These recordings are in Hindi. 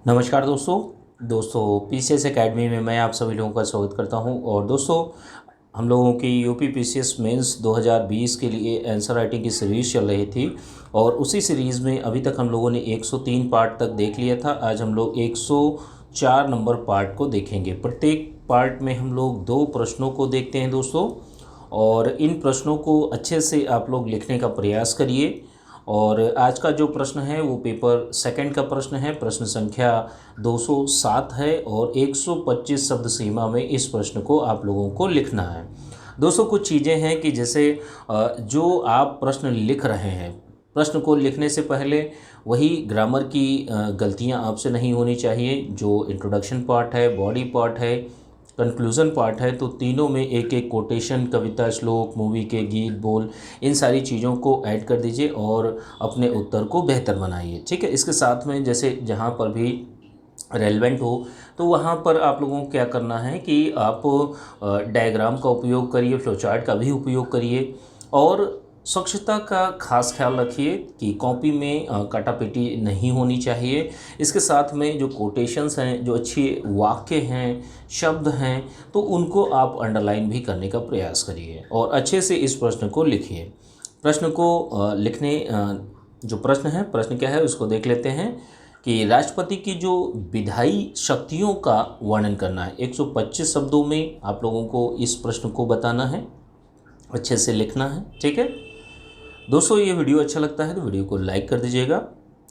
नमस्कार दोस्तों पीसीएस एकेडमी में मैं आप सभी लोगों का स्वागत करता हूं। और दोस्तों, हम लोगों की यूपी पीसीएस मेंस 2020 के लिए आंसर राइटिंग की सीरीज़ चल रही थी और उसी सीरीज़ में अभी तक हम लोगों ने 103 पार्ट तक देख लिया था। आज हम लोग 104 नंबर पार्ट को देखेंगे। प्रत्येक पार्ट में हम लोग 2 प्रश्नों को देखते हैं दोस्तों, और इन प्रश्नों को अच्छे से आप लोग लिखने का प्रयास करिए। और आज का जो प्रश्न है वो पेपर सेकंड का प्रश्न है। प्रश्न संख्या 207 है और 125 शब्द सीमा में इस प्रश्न को आप लोगों को लिखना है। दोस्तों, कुछ चीज़ें हैं कि जैसे जो आप प्रश्न लिख रहे हैं, प्रश्न को लिखने से पहले वही ग्रामर की गलतियां आपसे नहीं होनी चाहिए। जो इंट्रोडक्शन पार्ट है, बॉडी पार्ट है, कंक्लूज़न पार्ट है, तो तीनों में एक एक कोटेशन, कविता, श्लोक, मूवी के गीत, बोल, इन सारी चीज़ों को ऐड कर दीजिए और अपने उत्तर को बेहतर बनाइए। ठीक है। इसके साथ में जैसे जहाँ पर भी रेलेवेंट हो तो वहाँ पर आप लोगों को क्या करना है कि आप डायग्राम का उपयोग करिए, फ्लो चार्ट का भी उपयोग करिए और स्वच्छता का खास ख्याल रखिए कि कॉपी में काटापीटी नहीं होनी चाहिए। इसके साथ में जो कोटेशंस हैं, जो अच्छे वाक्य हैं, शब्द हैं, तो उनको आप अंडरलाइन भी करने का प्रयास करिए और अच्छे से इस प्रश्न को लिखिए। प्रश्न को लिखने जो प्रश्न है, प्रश्न क्या है उसको देख लेते हैं कि राष्ट्रपति की जो विधायी शक्तियों का वर्णन करना है। 125 शब्दों में आप लोगों को इस प्रश्न को बताना है, अच्छे से लिखना है। ठीक है दोस्तों, ये वीडियो अच्छा लगता है तो वीडियो को लाइक कर दीजिएगा।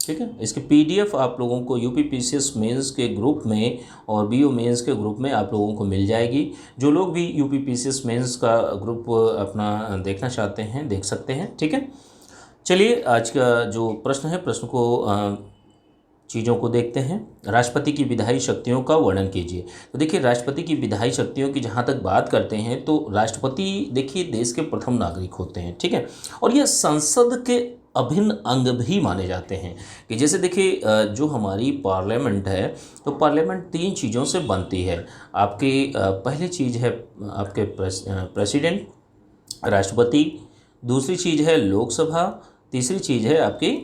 ठीक है। इसके पीडीएफ आप लोगों को यूपी पीसीएस मेंस के ग्रुप में और बीओ मेंस के ग्रुप में आप लोगों को मिल जाएगी। जो लोग भी यूपी पीसीएस मेंस का ग्रुप अपना देखना चाहते हैं देख सकते हैं। ठीक है। चलिए, आज का जो प्रश्न है, प्रश्न को चीज़ों को देखते हैं। राष्ट्रपति की विधायी शक्तियों का वर्णन कीजिए। तो देखिए, राष्ट्रपति की विधायी शक्तियों की जहाँ तक बात करते हैं तो राष्ट्रपति देखिए देश के प्रथम नागरिक होते हैं। ठीक है। और ये संसद के अभिन्न अंग भी माने जाते हैं कि जैसे देखिए जो हमारी पार्लियामेंट है, तो पार्लियामेंट 3 चीज़ों से बनती है। आपकी पहली चीज़ है आपके प्रेसिडेंट, राष्ट्रपति, दूसरी चीज़ है लोकसभा, तीसरी चीज़ है आपकी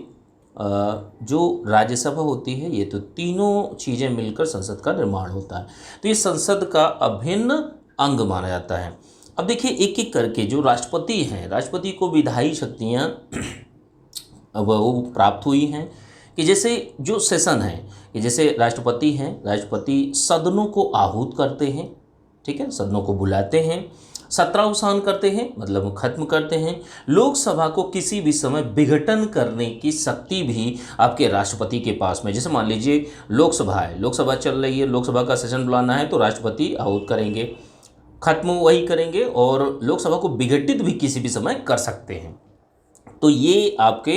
जो राज्यसभा होती है। ये तो तीनों चीज़ें मिलकर संसद का निर्माण होता है। तो ये संसद का अभिन्न अंग माना जाता है। अब देखिए, एक एक करके जो राष्ट्रपति हैं, राष्ट्रपति को विधायी शक्तियाँ अब वो प्राप्त हुई हैं कि जैसे जो सेशन है, कि जैसे राष्ट्रपति हैं, राष्ट्रपति सदनों को आहूत करते हैं। ठीक है। सदनों को बुलाते हैं, सत्रावसान करते हैं, मतलब खत्म करते हैं। लोकसभा को किसी भी समय विघटन करने की शक्ति भी आपके राष्ट्रपति के पास में। जैसे मान लीजिए लोकसभा है, लोकसभा चल रही है, लोकसभा का सेशन बुलाना है तो राष्ट्रपति आहूत करेंगे, खत्म वही करेंगे और लोकसभा को विघटित भी किसी भी समय कर सकते हैं। तो ये आपके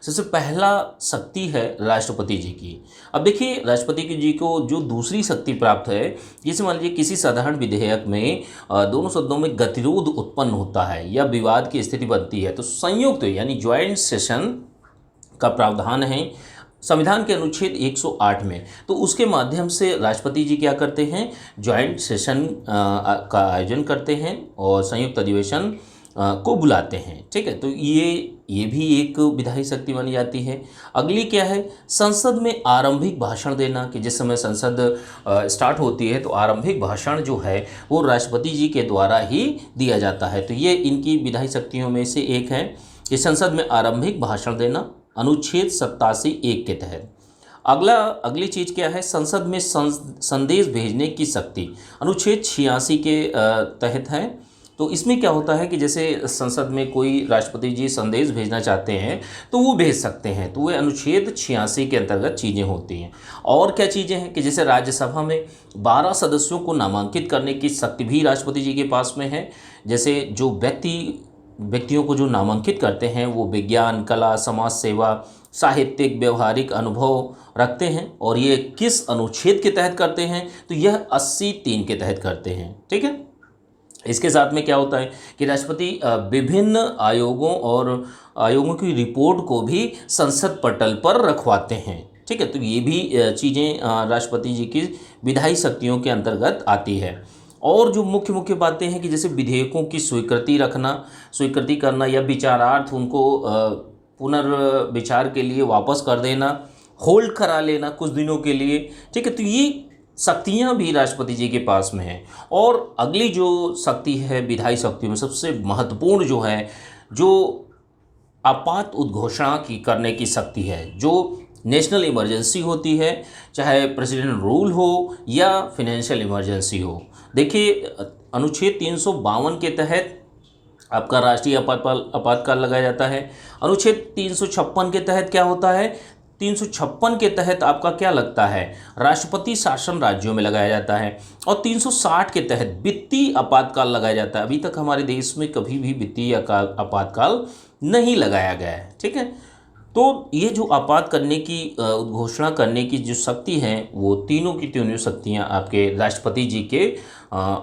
सबसे पहला शक्ति है राष्ट्रपति जी की। अब देखिए, राष्ट्रपति जी को जो दूसरी शक्ति प्राप्त है, जैसे मान लीजिए किसी साधारण विधेयक में दोनों सदनों में गतिरोध उत्पन्न होता है या विवाद की स्थिति बनती है, तो संयुक्त यानी ज्वाइंट सेशन का प्रावधान है संविधान के अनुच्छेद 108 में। तो उसके माध्यम से राष्ट्रपति जी क्या करते हैं, ज्वाइंट सेशन का आयोजन करते हैं और संयुक्त अधिवेशन को बुलाते हैं। ठीक है। तो ये भी एक विधायी शक्ति मानी जाती है। अगली क्या है, संसद में आरंभिक भाषण देना, कि जिस समय संसद स्टार्ट होती है तो आरंभिक भाषण जो है वो राष्ट्रपति जी के द्वारा ही दिया जाता है। तो ये इनकी विधायी शक्तियों में से एक है कि संसद में आरंभिक भाषण देना, अनुच्छेद 87(1) के तहत। अगली चीज़ क्या है, संसद में संदेश भेजने की शक्ति, अनुच्छेद 86 के तहत है। तो इसमें क्या होता है कि जैसे संसद में कोई राष्ट्रपति जी संदेश भेजना चाहते हैं तो वो भेज सकते हैं, तो वह अनुच्छेद 86 के अंतर्गत चीज़ें होती हैं। और क्या चीज़ें हैं कि जैसे राज्यसभा में 12 सदस्यों को नामांकित करने की शक्ति भी राष्ट्रपति जी के पास में है। जैसे जो व्यक्तियों को जो नामांकित करते हैं वो विज्ञान, कला, समाज सेवा, साहित्यिक, व्यवहारिक अनुभव रखते हैं। और ये किस अनुच्छेद के तहत करते हैं, तो यह 80(3) के तहत करते हैं। ठीक है। इसके साथ में क्या होता है कि राष्ट्रपति विभिन्न आयोगों की रिपोर्ट को भी संसद पटल पर रखवाते हैं। ठीक है। तो ये भी चीज़ें राष्ट्रपति जी की विधायी शक्तियों के अंतर्गत आती है। और जो मुख्य बातें हैं कि जैसे विधेयकों की स्वीकृति करना या विचारार्थ उनको पुनर्विचार के लिए वापस कर देना, होल्ड करा लेना कुछ दिनों के लिए, ठीक है। तो ये शक्तियाँ भी राष्ट्रपति जी के पास में हैं। और अगली जो शक्ति है विधायी शक्ति में सबसे महत्वपूर्ण जो है, जो आपात उद्घोषणा की करने की शक्ति है, जो नेशनल इमरजेंसी होती है, चाहे प्रेसिडेंट रूल हो या फाइनेंशियल इमरजेंसी हो। देखिए अनुच्छेद 352 के तहत आपका राष्ट्रीय आपातकाल लगाया जाता है। अनुच्छेद 356 के तहत क्या होता है, 356 के तहत आपका क्या लगता है, राष्ट्रपति शासन राज्यों में लगाया जाता है। और 360 के तहत वित्तीय आपातकाल लगाया जाता है। अभी तक हमारे देश में कभी भी वित्तीय आपातकाल नहीं लगाया गया है, ठीक है। तो ये जो आपात करने की उद्घोषणा करने की जो शक्ति है, वो तीनों की तीनों शक्तियाँ आपके राष्ट्रपति जी के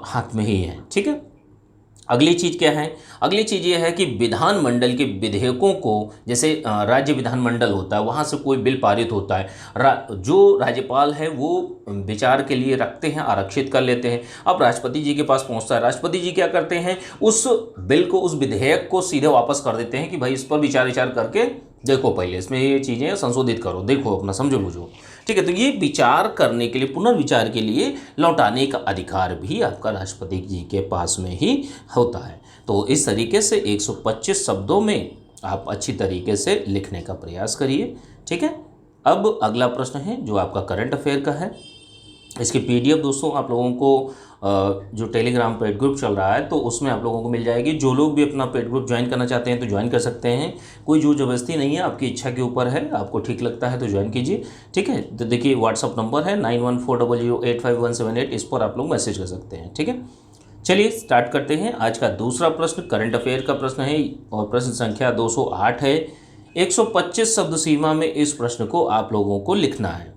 हाथ में ही हैं, ठीक है। अगली चीज़ क्या है, अगली चीज़ ये है कि विधानमंडल के विधेयकों को, जैसे राज्य विधानमंडल होता है, वहाँ से कोई बिल पारित होता है, जो राज्यपाल है वो विचार के लिए रखते हैं, आरक्षित कर लेते हैं। अब राष्ट्रपति जी के पास पहुँचता है, राष्ट्रपति जी क्या करते हैं, उस बिल को, उस विधेयक को सीधे वापस कर देते हैं कि भाई इस पर विचार करके देखो, पहले इसमें ये चीज़ें संशोधित करो, देखो अपना समझो बुझो, ठीक है। तो ये विचार करने के लिए, पुनर्विचार के लिए लौटाने का अधिकार भी आपका राष्ट्रपति जी के पास में ही होता है। तो इस तरीके से 125 शब्दों में आप अच्छी तरीके से लिखने का प्रयास करिए, ठीक है। अब अगला प्रश्न है जो आपका करंट अफेयर का है। इसकी पीडीएफ दोस्तों आप लोगों को जो टेलीग्राम पेड ग्रुप चल रहा है तो उसमें आप लोगों को मिल जाएगी। जो लोग भी अपना पेड ग्रुप ज्वाइन करना चाहते हैं तो ज्वाइन कर सकते हैं, कोई जो ज़बरदस्ती नहीं है, आपकी इच्छा के ऊपर है, आपको ठीक लगता है तो ज्वाइन कीजिए, ठीक है। तो देखिए व्हाट्सअप नंबर है 9140085178, इस पर आप लोग मैसेज कर सकते हैं, ठीक है। चलिए स्टार्ट करते हैं। आज का दूसरा प्रश्न करंट अफेयर का प्रश्न है और प्रश्न संख्या 208 है। 125 शब्द सीमा में इस प्रश्न को आप लोगों को लिखना है।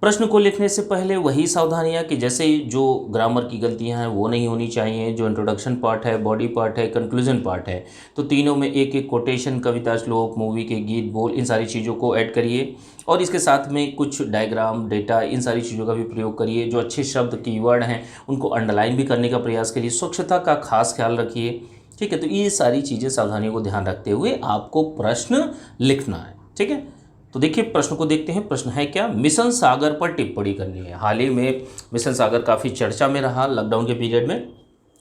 प्रश्न को लिखने से पहले वही सावधानियां कि जैसे जो ग्रामर की गलतियां हैं वो नहीं होनी चाहिए। जो इंट्रोडक्शन पार्ट है, बॉडी पार्ट है, कंक्लूजन पार्ट है, तो तीनों में एक एक कोटेशन, कविता, श्लोक, मूवी के गीत, बोल, इन सारी चीज़ों को ऐड करिए। और इसके साथ में कुछ डायग्राम, डेटा, इन सारी चीज़ों का भी प्रयोग करिए। जो अच्छे शब्द, कीवर्ड हैं, उनको अंडरलाइन भी करने का प्रयास करिए। स्वच्छता का खास ख्याल रखिए, ठीक है। तो ये सारी चीज़ें, सावधानियों को ध्यान रखते हुए आपको प्रश्न लिखना है, ठीक है। तो देखिए प्रश्न को देखते हैं। प्रश्न है क्या, मिशन सागर पर टिप्पणी करनी है। हाल ही में मिशन सागर काफ़ी चर्चा में रहा लॉकडाउन के पीरियड में।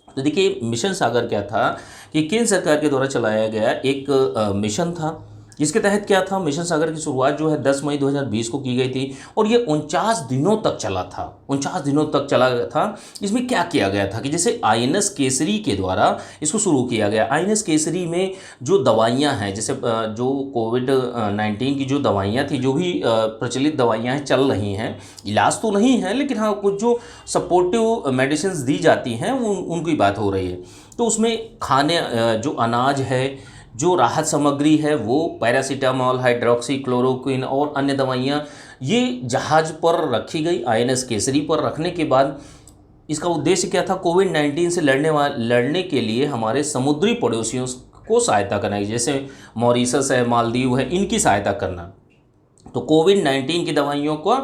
तो देखिए मिशन सागर क्या था कि केंद्र सरकार के द्वारा चलाया गया एक मिशन था, जिसके तहत क्या था, मिशन सागर की शुरुआत जो है 10 मई 2020 को की गई थी और ये 49 दिनों तक चला था। 49 दिनों तक चला गया था। इसमें क्या किया गया था कि जैसे आईएनएस केसरी के द्वारा इसको शुरू किया गया। आईएनएस केसरी में जो दवाइयां हैं, जैसे जो कोविड-19 की जो दवाइयां थी, जो भी प्रचलित दवाइयां हैं, चल रही हैं, इलाज तो नहीं है लेकिन हाँ कुछ जो सपोर्टिव मेडिसिन दी जाती हैं उनकी बात हो रही है। तो उसमें खाने, जो अनाज है, जो राहत सामग्री है, वो पैरासीटामोल, हाइड्रोक्सीक्लोरोक्विन और अन्य दवाइयाँ ये जहाज़ पर रखी गई। आईएनएस केसरी पर रखने के बाद इसका उद्देश्य क्या था, कोविड-19 से लड़ने के लिए हमारे समुद्री पड़ोसियों को सहायता करना, जैसे मॉरिशस है, मालदीव है, इनकी सहायता करना। तो कोविड-19 की दवाइयों का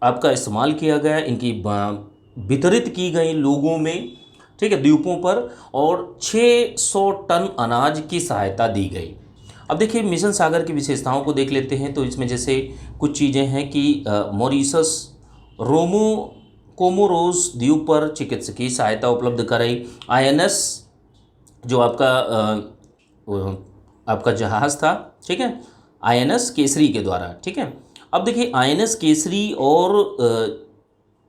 आपका इस्तेमाल किया गया, इनकी वितरित की गई लोगों में, ठीक है, द्वीपों पर, और 600 टन अनाज की सहायता दी गई। अब देखिए मिशन सागर की विशेषताओं को देख लेते हैं। तो इसमें जैसे कुछ चीज़ें हैं कि मॉरिशस, कोमोरोस द्वीप पर चिकित्सकीय सहायता उपलब्ध कराई। आईएनएस जो आपका जहाज़ था, ठीक है, आईएनएस केसरी के द्वारा, ठीक है। अब देखिए आईएनएस केसरी और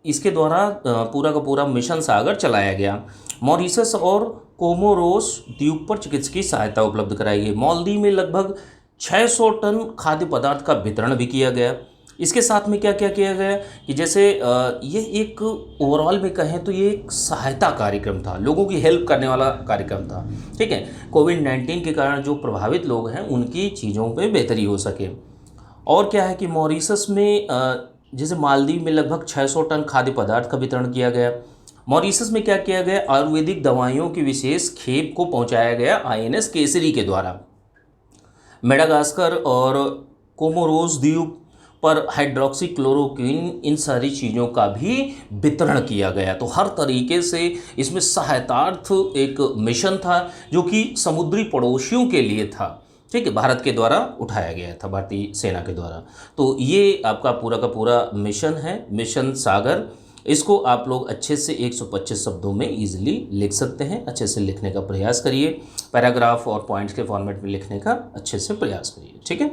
इसके द्वारा पूरा का पूरा मिशन सागर चलाया गया। मॉरिशस और कोमोरोस द्वीप पर चिकित्सकीय सहायता उपलब्ध कराई गई। मालदीव में लगभग 600 टन खाद्य पदार्थ का वितरण भी किया गया। इसके साथ में क्या क्या किया गया कि जैसे ये एक ओवरऑल में कहें तो ये एक सहायता कार्यक्रम था, लोगों की हेल्प करने वाला कार्यक्रम था, ठीक है। कोविड-19 के कारण जो प्रभावित लोग हैं उनकी चीज़ों पे बेहतरी हो सके। और क्या है कि मॉरिशस में जैसे मालदीव में लगभग 600 टन खाद्य पदार्थ का वितरण किया गया। मॉरिशस में क्या किया गया, आयुर्वेदिक दवाइयों की विशेष खेप को पहुंचाया गया आईएनएस केसरी के द्वारा। मेडागास्कर और कोमोरोस द्वीप पर हाइड्रोक्सीक्लोरोक्विन, इन सारी चीज़ों का भी वितरण किया गया। तो हर तरीके से इसमें सहायतार्थ एक मिशन था जो कि समुद्री पड़ोसियों के लिए था, ठीक है, भारत के द्वारा उठाया गया था, भारतीय सेना के द्वारा। तो ये आपका पूरा का पूरा मिशन है, मिशन सागर। इसको आप लोग अच्छे से 125 शब्दों में ईजिली लिख सकते हैं। अच्छे से लिखने का प्रयास करिए, पैराग्राफ और पॉइंट्स के फॉर्मेट में लिखने का अच्छे से प्रयास करिए। ठीक है,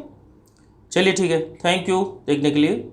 चलिए ठीक है, थैंक यू देखने के लिए।